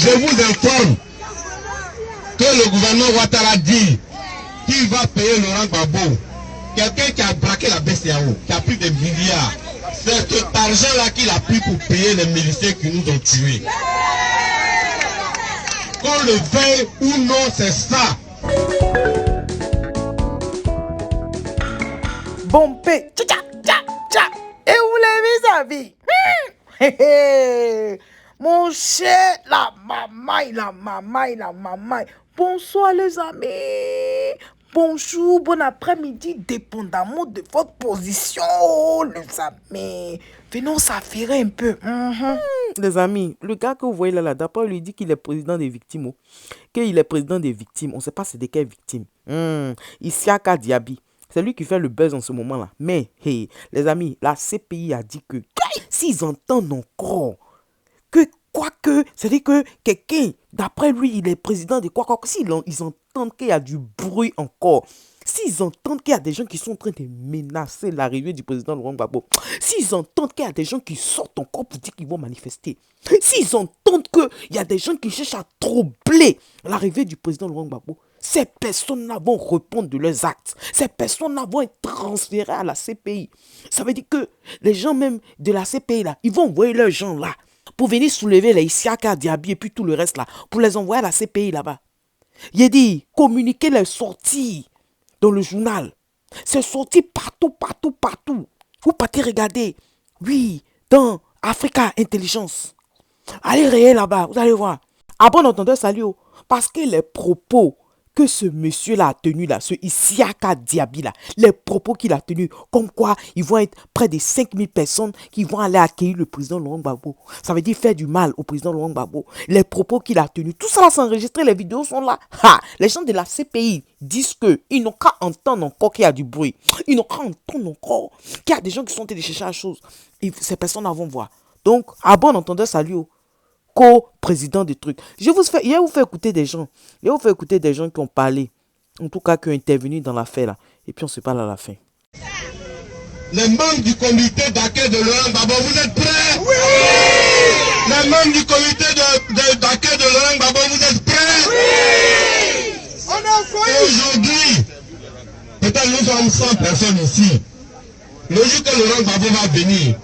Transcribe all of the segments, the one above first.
Je vous informe que le gouvernement Ouattara dit qu'il va payer Laurent Gbagbo. Quelqu'un qui a braqué la BCAO, qui a pris des milliards. C'est cet argent-là qu'il a pris pour payer les miliciens qui nous ont tués. Qu'on le veuille ou non, c'est ça. Bon paix. Tcha, tcha, tcha. Et vous l'avez vu, mon cher, la maman. Bonsoir les amis. Bonjour, bon après-midi, dépendamment de votre position, les amis. Venons s'affairer un peu. Les amis, le gars que vous voyez là, d'après lui dit qu'il est président des victimes. Oh. Qu'il est président des victimes. On ne sait pas c'est de quelles victimes. Isiaka Diaby. C'est lui qui fait le buzz en ce moment-là. Mais, hey, les amis, la CPI a dit que s'ils entendent encore que quoique, c'est-à-dire que quelqu'un, d'après lui, il est président de quoi, s'ils entendent qu'il y a du bruit encore, s'ils entendent qu'il y a des gens qui sont en train de menacer l'arrivée du président Laurent Gbagbo, s'ils entendent qu'il y a des gens qui sortent encore pour dire qu'ils vont manifester, s'ils entendent qu'il y a des gens qui cherchent à troubler l'arrivée du président Laurent Gbagbo, ces personnes-là vont répondre de leurs actes. Ces personnes-là vont être transférées à la CPI. Ça veut dire que les gens même de la CPI, là, ils vont envoyer leurs gens là pour venir soulever les Isiaka Diaby et puis tout le reste là, pour les envoyer à la CPI là-bas. Il a dit, communiquer les sorties dans le journal. C'est sorti partout. Vous partez regarder. Oui, dans Africa Intelligence. Allez réel là-bas, vous allez voir. À bon entendeur, salut. Parce que les propos que ce monsieur-là a tenu là, ce Isiaka Diaby là, les propos qu'il a tenus, comme quoi ils vont être près de 5000 personnes qui vont aller accueillir le président Laurent Gbagbo. Ça veut dire faire du mal au président Laurent Gbagbo. Les propos qu'il a tenus, tout ça là s'est enregistré, les vidéos sont là. Les gens de la CPI disent qu'ils n'ont qu'à entendre encore qu'il y a du bruit. Ils n'ont qu'à entendre encore qu'il y a des gens qui sont allés chercher la chose. Et ces personnes là vont voir. Donc, à bon entendeur, salut. Co-président des trucs. Je vous fais écouter des gens. Je vous fais écouter des gens qui ont parlé. En tout cas, qui ont intervenu dans l'affaire là. Et puis on se parle à la fin. Les membres du comité d'accueil de Laurent Gbagbo, vous êtes prêts? Oui! Les membres du comité d'accueil de Laurent Gbagbo, vous êtes prêts? Oui! Aujourd'hui, peut-être nous sommes 100 personnes ici. Le jour que Laurent Gbagbo va venir,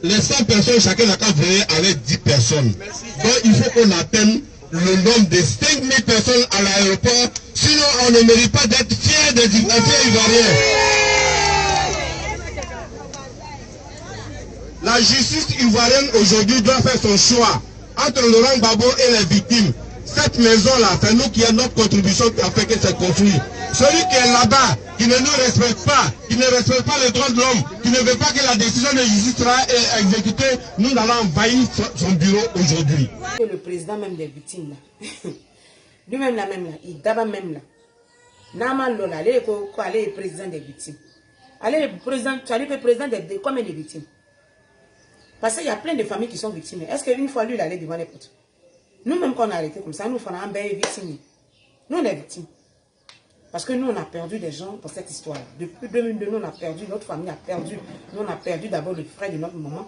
les 100 personnes, chacun n'a qu'à venir avec 10 personnes. Donc il faut qu'on atteigne le nombre de 5000 personnes à l'aéroport. Sinon, on ne mérite pas d'être fiers des Ivoiriens. La justice ivoirienne aujourd'hui doit faire son choix entre Laurent Gbagbo et les victimes. Cette maison-là, c'est nous qui avons notre contribution qui a fait que c'est construit. Celui qui est là-bas, qui ne nous respecte pas, qui ne respecte pas les droits de l'homme, qui ne veut pas que la décision de justice sera exécutée, nous allons envahir son bureau aujourd'hui. Le président même des victimes, là, lui-même là, il d'abord même là. Normal, là, allez, président des victimes. Allez, président, tu allais président de combien de victimes? Parce qu'il y a plein de familles qui sont victimes. Est-ce qu'une fois, lui, il allait devant les potes? Nous-mêmes, quand on a arrêté comme ça, nous, on a un bain victime. Nous, on est victimes. Parce que nous, on a perdu des gens dans cette histoire. Depuis 2002, nous, on a perdu, notre famille a perdu. Nous, on a perdu d'abord le frère de notre maman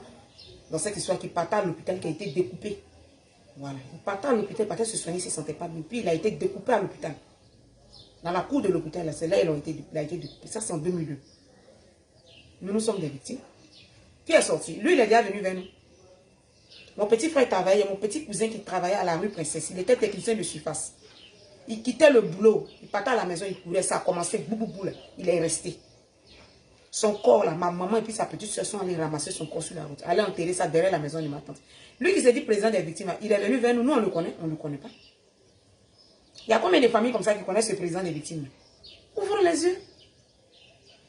dans cette histoire qui partait à l'hôpital, qui a été découpé. Voilà. Il partait à l'hôpital, il partait se soigner, il ne se sentait pas bien. Puis, il a été découpé à l'hôpital. Dans la cour de l'hôpital, c'est là il a été découpé. Ça, c'est en 2002. Nous sommes des victimes. Qui est sorti? Lui, il est déjà venu vers nous. Mon petit frère travaillait, mon petit cousin qui travaillait à la rue Princesse, il était technicien de surface. Il quittait le boulot, il partait à la maison, il courait, ça a commencé, boubou, il est resté. Son corps, là, ma maman et puis sa petite soeur sont allés ramasser son corps sur la route, aller enterrer ça derrière la maison de ma tante. Lui qui s'est dit président des victimes, il est venu vers nous, nous on le connaît pas. Il y a combien de familles comme ça qui connaissent ce président des victimes? Ouvrez les yeux.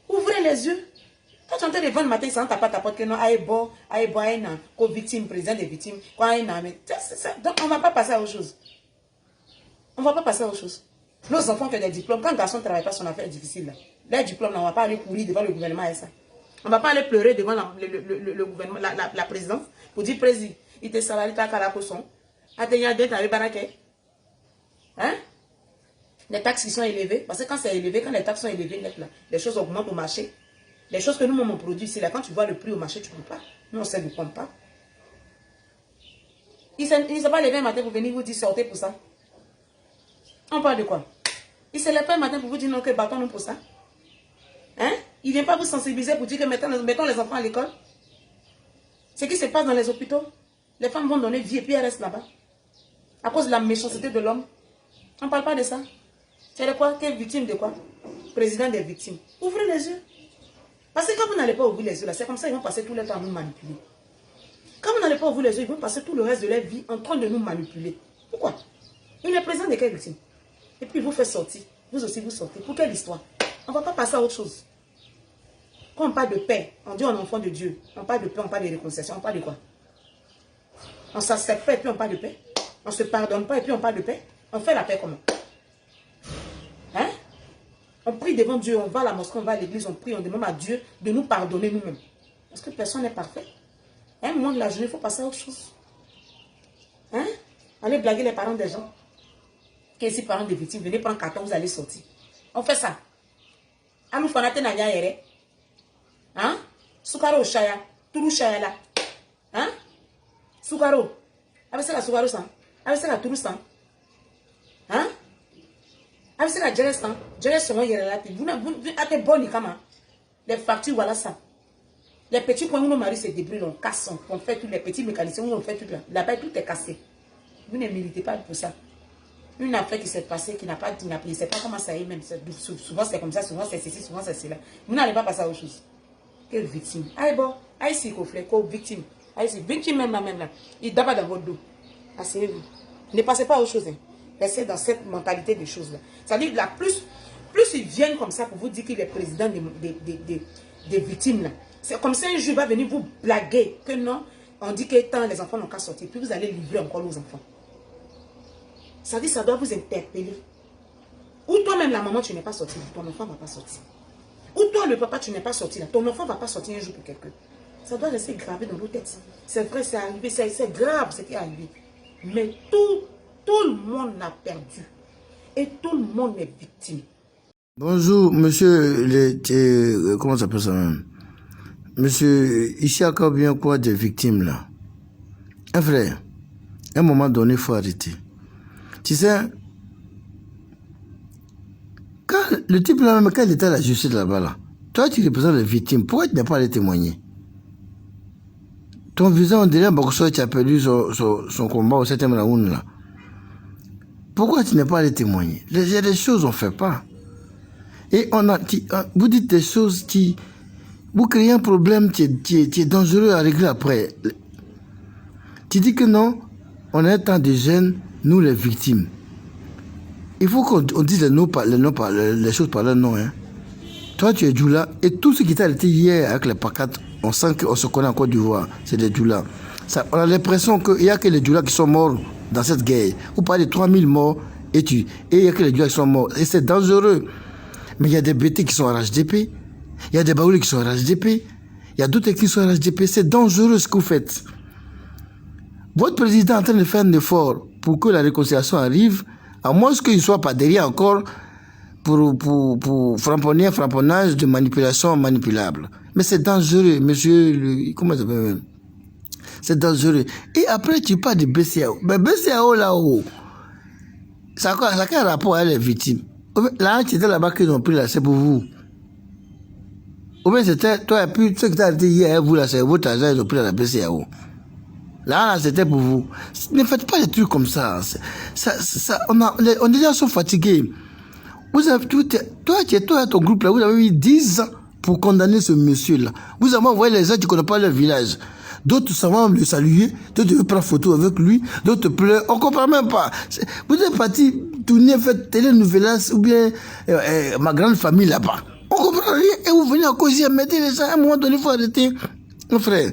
Ouvrez les yeux. Quand tu entends les vents le matin, ça ne t'a pas ta porte que non, victime, président des victimes, donc on ne va pas passer à autre chose. On ne va pas passer à autre chose. Nos enfants ont des diplômes. Quand un garçon ne travaille pas, son affaire est difficile. Les diplômes, on ne va pas aller courir devant le gouvernement et ça. On ne va pas aller pleurer devant le gouvernement, la présidence, pour dire président, il te salarié ta caracoson. Atteignant d'être avec baraquet. Hein? Les taxes qui sont élevées. Parce que quand c'est élevé, quand les taxes sont élevées, les choses augmentent au marché. Les choses que nous-mêmes on produit ici, là, quand tu vois le prix au marché, tu ne peux pas. Nous, on ne sait de quoi on parle. Il ne s'est pas levé un matin pour venir vous dire sortez pour ça. On parle de quoi? Il se lève pas un matin pour vous dire non, que battons-nous pour ça. Hein? Il ne vient pas vous sensibiliser pour dire que mettons les enfants à l'école. Ce qui se passe dans les hôpitaux, les femmes vont donner vie et puis elles restent là-bas. À cause de la méchanceté de l'homme. On ne parle pas de ça. C'est de quoi? Tu es victime de quoi? Président des victimes. Ouvrez les yeux. Parce que quand vous n'allez pas ouvrir les yeux, c'est comme ça ils vont passer tout le temps à nous manipuler. Quand vous n'allez pas ouvrir les yeux, ils vont passer tout le reste de leur vie en train de nous manipuler. Pourquoi? Il est président de quelle victime? Et puis il vous fait sortir. Vous aussi vous sortez. Pour quelle histoire? On ne va pas passer à autre chose. Quand on parle de paix, on dit on est enfant de Dieu. On parle de paix, on parle de réconciliation. On parle de quoi? On ne s'accepte pas et puis on parle de paix. On ne se pardonne pas et puis on parle de paix. On fait la paix comment? Hein? On prie devant Dieu, on va à la mosquée, on va à l'église, on prie, on demande à Dieu de nous pardonner nous-mêmes. Parce que personne n'est parfait. À un moment de la journée, il faut passer à autre chose. Hein? Allez blaguer les parents des gens. Qui sont parents des victimes, venez prendre carton, vous allez sortir. On fait ça. Alou fanate na yere. Hein? Sukaro shaya. Turu shaya là. Hein? Sukaro. Avec ça la sukaro ça. Avec ça la turu ça. Hein? Avec ça la jere ça. Jere son yere là. Vous êtes bon kama. Les factures voilà ça. Les petits coins où nos maris se débrouillent, on casse, on fait tous les petits mécaniciens, on fait tout là. Là-bas, tout est cassé. Vous ne méritez pas pour ça. Une affaire qui s'est passée, qui n'a pas, il ne sait pas comment ça est même. Souvent c'est comme ça, souvent c'est ceci, souvent c'est cela. Vous n'allez pas passer à autre chose. Quelle victime. Aïe bon, aïe si conflit, victime. Aïe si, victime même là. Il d'abord dans votre dos. Asseyez-vous. Ne passez pas à autre chose. Hein. Restez dans cette mentalité de choses là. C'est-à-dire, là, plus ils viennent comme ça pour vous dire qu'il est président des victimes là. C'est comme ça un jour va venir vous blaguer que non, on dit que tant les enfants n'ont qu'à sortir, puis vous allez livrer encore aux enfants. Ça dit, ça doit vous interpeller. Ou toi-même, la maman, tu n'es pas sorti, ton enfant ne va pas sortir. Ou toi, le papa, tu n'es pas sorti, là, ton enfant ne va pas sortir un jour pour quelqu'un. Ça doit rester gravé dans nos têtes. C'est vrai, c'est arrivé, c'est grave ce qui est arrivé. Mais tout le monde l'a perdu. Et tout le monde est victime. Bonjour, monsieur, comment ça s'appelle ça même? Monsieur, ici à combien quoi de victimes là? Un frère, à un moment donné, il faut arrêter. Tu sais, quand le type là, même quand il était à la justice là-bas, là, toi tu représentes les victimes, pourquoi tu n'as pas allé témoigner? Ton visage, on dirait que tu as perdu son combat au 7e round là. Pourquoi tu n'es pas allé témoigner? Il y a des choses qu'on ne fait pas. Et vous dites des choses qui... Vous créez un problème qui est dangereux à régler après. Tu dis que non, on est un temps de jeunes, nous les victimes. Il faut qu'on dise les choses par leur nom. Hein. Toi, tu es Djoula, et tout ce qui t'a arrêté hier avec les pacates, on sent qu'on se connaît en Côte d'Ivoire, c'est des Djoula. On a l'impression qu'il n'y a que les Djoula qui sont morts dans cette guerre. Vous parlez de 3000 morts, et il n'y a que les Djoula qui sont morts. Et c'est dangereux. Mais il y a des BT qui sont en RHDP. Il y a des Baoulés qui sont en RHDP. Il y a d'autres qui sont en RHDP. C'est dangereux ce que vous faites. Votre président est en train de faire un effort pour que la réconciliation arrive, à moins qu'il ne soit pas derrière encore pour frapponnage de manipulation manipulable. Mais c'est dangereux, monsieur. Comment ça s'appelle? C'est dangereux. Et après, tu parles de BCAO. Mais BCAO là-haut, ça a quel rapport avec les victimes? Là, tu étais là-bas qu'ils ont pris là, c'est pour vous. Ou bien c'était, toi et puis, ceux qui t'ont dit hier, vous là, c'est votre argent, ils ont pris la BCAO. Là, c'était pour vous. Ne faites pas des trucs comme ça. On est déjà sont fatigués. Vous avez, toi et ton groupe là, vous avez eu 10 ans pour condamner ce monsieur-là. Vous avez envoyé les gens qui ne connaissent pas leur village. D'autres savent le saluer, d'autres veulent prendre photo avec lui, d'autres pleurent. On ne comprend même pas. Vous êtes parti tourner, faire télé-novelas ou bien ma grande famille là-bas. On ne comprend rien. Et vous venez à causer, mettez les gens. À un moment donné, il faut arrêter. Mon frère,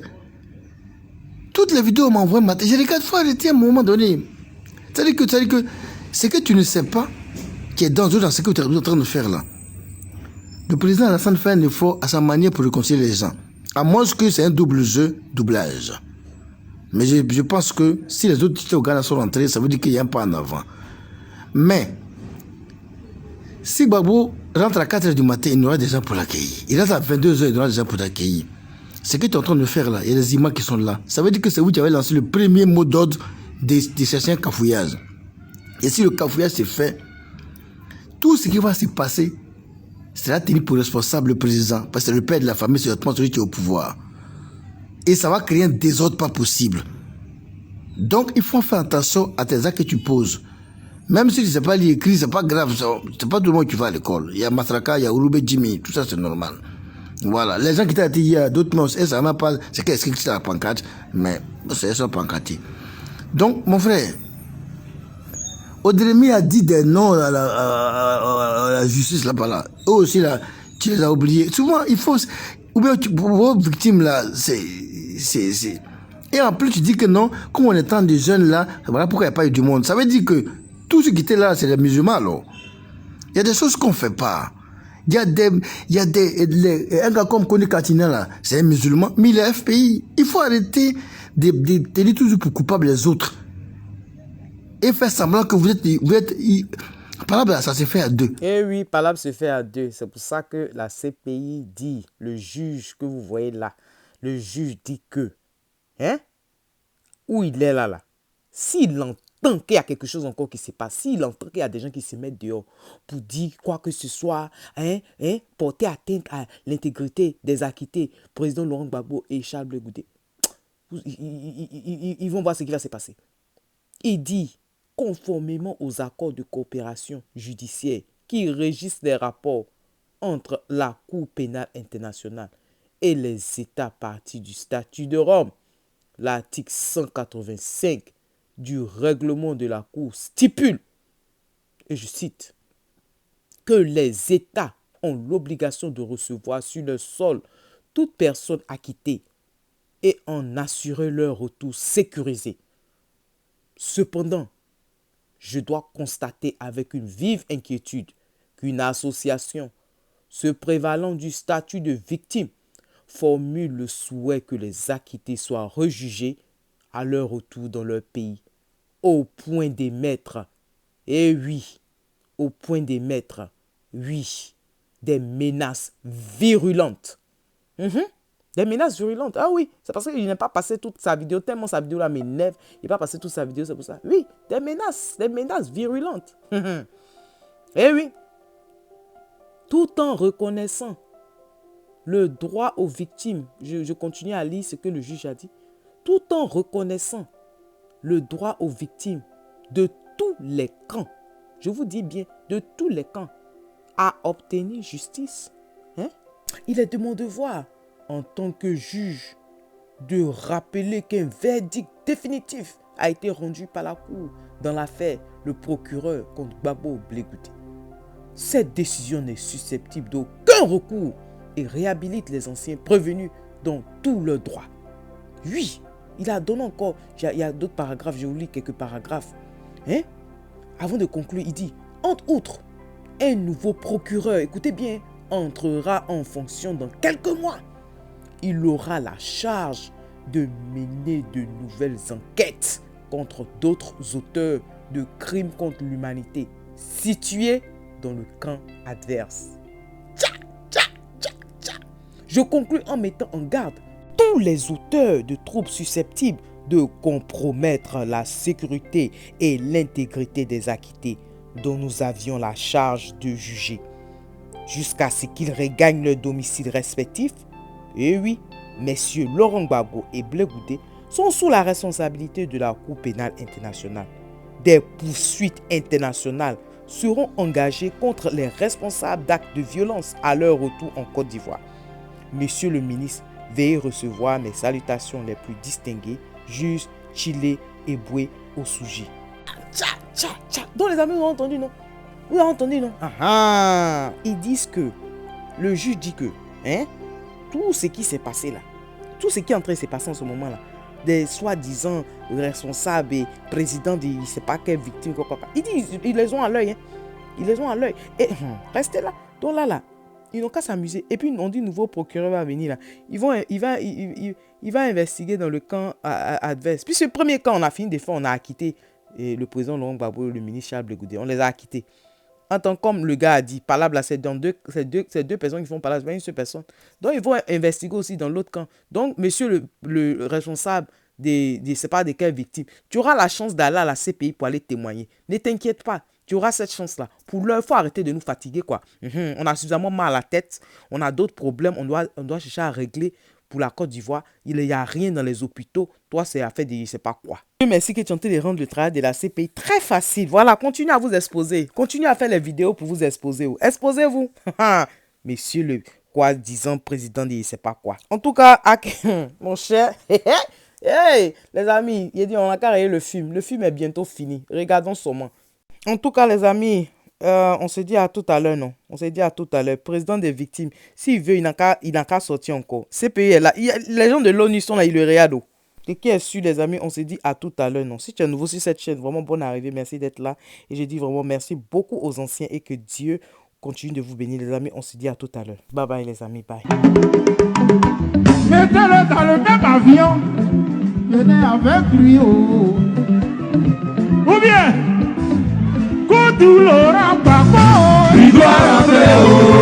toutes les vidéos m'envoient matin. Je regarde, il faut arrêter à un moment donné. C'est-à-dire que ce que tu ne sais pas, qui est dangereux dans ce que tu es en train de faire là. Le président Alassane fait un effort à sa manière pour réconcilier les gens. À moins que c'est un double jeu, doublage. Mais je pense que si les autres titres au Ghana sont rentrés, ça veut dire qu'il y a un pas en avant. Mais, si Gbagbo rentre à 4h du matin, il y aura des gens pour l'accueillir. Il rentre à 22h, il y aura des gens pour l'accueillir. Ce que tu es en train de faire là, il y a des images qui sont là. Ça veut dire que c'est vous qui avez lancé le premier mot d'ordre de chercher un cafouillage. Et si le cafouillage se fait, tout ce qui va se passer sera tenu pour responsable le président, parce que c'est le père de la famille, c'est celui qui est au pouvoir. Et ça va créer un désordre pas possible. Donc, il faut faire attention à tes actes que tu poses. Même si tu ne sais pas lire écrit, c'est pas grave. C'est pas tout le monde qui va à l'école. Il y a Matraka, il y a Urube Jimmy, tout ça c'est normal. Voilà. Les gens qui t'ont dit, il y a d'autres noms, ça m'a pas, c'est qu'est-ce qui est la pancarte, mais c'est ça pancarte. Donc, mon frère, Odremi a dit des noms à la justice là-bas là. Eux aussi là, tu les as oubliés. Souvent, il faut, ou bien pour vos victimes là, c'est. Et en plus, tu dis que non, comme on est tant de jeunes là, voilà pourquoi il n'y a pas eu du monde. Ça veut dire que tout ce qui était là, c'est les musulmans alors. Il y a des choses qu'on ne fait pas. Un gars comme Koni Katina là, c'est un musulman, mais il est FPI. Il faut arrêter de tenir toujours pour coupable les autres. Et faire semblant que vous êtes Palabra, ça se fait à deux. Eh oui, Palabra se fait à deux. C'est pour ça que la CPI dit, le juge que vous voyez là, le juge dit que, hein, où il est là, s'il entend qu'il y a quelque chose encore qui se passe, s'il entend qu'il y a des gens qui se mettent dehors pour dire quoi que ce soit, porter atteinte à l'intégrité des acquittés, président Laurent Gbagbo et Charles Blé Goudé, ils vont voir ce qui va se passer. Il dit, conformément aux accords de coopération judiciaire qui régissent les rapports entre la Cour pénale internationale et les États parties du statut de Rome, l'article 185 du règlement de la Cour stipule, et je cite, que les États ont l'obligation de recevoir sur leur sol toute personne acquittée et en assurer leur retour sécurisé. Cependant, je dois constater avec une vive inquiétude qu'une association se prévalant du statut de victime formule le souhait que les acquittés soient rejugés à leur retour dans leur pays, au point d'émettre, et oui, au point d'émettre, oui, des menaces virulentes. Des menaces virulentes. Ah oui, c'est parce qu'il n'a pas passé toute sa vidéo, tellement sa vidéo là m'énerve, il n'a pas passé toute sa vidéo, c'est pour ça. Oui, des menaces virulentes. Eh oui, tout en reconnaissant le droit aux victimes, je continue à lire ce que le juge a dit, tout en reconnaissant le droit aux victimes de tous les camps, je vous dis bien, de tous les camps, à obtenir justice. Il est de mon devoir, en tant que juge, de rappeler qu'un verdict définitif a été rendu par la Cour dans l'affaire le procureur contre Gbagbo Blé Goudé. Cette décision n'est susceptible d'aucun recours et réhabilite les anciens prévenus dans tous leurs droits. Oui, il a donné encore, il y a d'autres paragraphes, je vous lis quelques paragraphes. Avant de conclure, il dit, entre autres, un nouveau procureur, écoutez bien, entrera en fonction dans quelques mois. Il aura la charge de mener de nouvelles enquêtes contre d'autres auteurs de crimes contre l'humanité situés dans le camp adverse. Je conclus en mettant en garde tous les auteurs de troubles susceptibles de compromettre la sécurité et l'intégrité des acquittés dont nous avions la charge de juger, jusqu'à ce qu'ils regagnent leur domicile respectif. Et oui, messieurs Laurent Gbagbo et Blé Goudé sont sous la responsabilité de la Cour pénale internationale. Des poursuites internationales seront engagées contre les responsables d'actes de violence à leur retour en Côte d'Ivoire. Monsieur le ministre, veuillez recevoir mes salutations les plus distinguées, juge Chile Eboué Osuji. Donc les amis, vous avez entendu, non? Vous avez entendu, non? Ils disent que, le juge dit que, tout ce qui s'est passé là, tout ce qui est en train de se passer en ce moment là, des soi-disant responsables et présidents de je ne sais pas quelle victime, quoi. Ils disent, ils les ont à l'œil, ils les ont à l'œil. Et restez là. Donc là, ils n'ont qu'à s'amuser. Et puis on dit nouveau procureur va venir là. Il va investiguer dans le camp adverse. Puis ce premier camp, on a fini de faire, on a acquitté le président Laurent Gbagbo, le ministre Charles Blé Goudé. On les a acquittés. En tant comme le gars a dit, palable, c'est deux personnes qui font palable, c'est pas une seule personne. Donc ils vont investiguer aussi dans l'autre camp. Donc monsieur le responsable c'est pas de quelle victime, tu auras la chance d'aller à la CPI pour aller témoigner. Ne t'inquiète pas, tu auras cette chance-là. Pour l'heure, il faut arrêter de nous fatiguer, quoi. On a suffisamment mal à la tête, on a d'autres problèmes, on doit chercher à régler. Pour la Côte d'Ivoire, il n'y a rien dans les hôpitaux. Toi, c'est affaire de je ne sais pas quoi. Merci que tu es en train de rendre le travail de la CPI très facile. Voilà, continuez à vous exposer. Continuez à faire les vidéos pour vous exposer. Exposez-vous. Monsieur le disant président de je ne sais pas quoi. En tout cas, mon cher, hey, les amis, il dit on a carré le film. Le film est bientôt fini. Regardons seulement. En tout cas, les amis, on se dit à tout à l'heure, non? On se dit à tout à l'heure. Président des victimes, s'il veut, il n'a qu'à sortir encore. CPI est là. Les gens de l'ONU sont là, ils le regardent. Et qui est sûr, les amis, on se dit à tout à l'heure, non? Si tu es nouveau sur cette chaîne, vraiment bonne arrivée. Merci d'être là. Et je dis vraiment merci beaucoup aux anciens et que Dieu continue de vous bénir, les amis. On se dit à tout à l'heure. Bye bye, les amis. Bye. Mettez-le dans le même avion. Venez avec lui. Oh. Ou bien, tout Laurent Gbagbo, il doit rentrer.